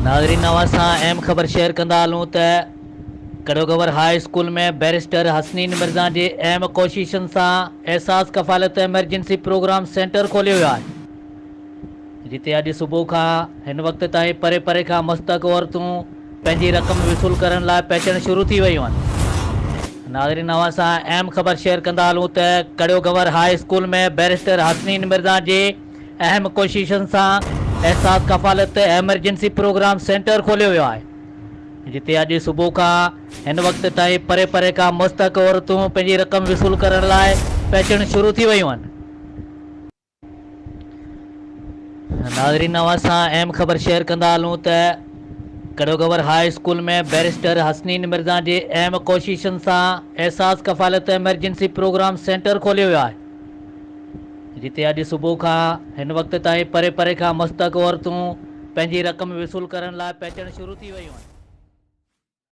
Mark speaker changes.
Speaker 1: नाज़रीन नवां सां अहम ख़बर शेयर कंदा हलूं त कड़ोगवर हाई स्कूल में बैरिस्टर हसनीन मिर्ज़ा जी अहम कोशिशुनि सां एहसास कफ़ालत एमरजेंसी प्रोग्राम सेंटर खोलियो वियो आहे, जिते अॼु सुबुह खां हिन वक़्त ताईं परे परे खां मस्तक औरतूं पंहिंजी रक़म वसूल करण लाइ पहुचणु शुरू थी वियूं आहिनि। नाज़रीन नवां सां अहम ख़बर शेयर कंदा हलूं त कड़ोगवर हाई स्कूल में बैरिस्टर हसनीन मिर्ज़ा जी अहम कोशिशुनि सां एहसास कफ़ालत एमरजेंसी प्रोग्राम सेंटर खोलियो वियो आहे, जिते अॼु सुबुह खां हिन वक़्त ताईं परे परे खां मुस्तक औरतूं पंहिंजी रक़म वसूल करण लाइ पहुचणु शुरू थी वियूं आहिनि। नाज़रीन नवां सां अहम ख़बर शेयर कंदा हलूं त कड़ोगवर हाई स्कूल में बैरिस्टर हसनीन मिर्ज़ा जी अहम कोशिशुनि सां एहसास कफ़ालत एमरजेंसी प्रोग्राम सेंटर खोलियो वियो आहे, जिते अॼु सुबुह खां हिन वक़्त ताईं परे परे खां मुस्तक औरतूं पंहिंजी रक़म वसूल करण लाइ पहुचणु शुरू थी वियूं आहिनि।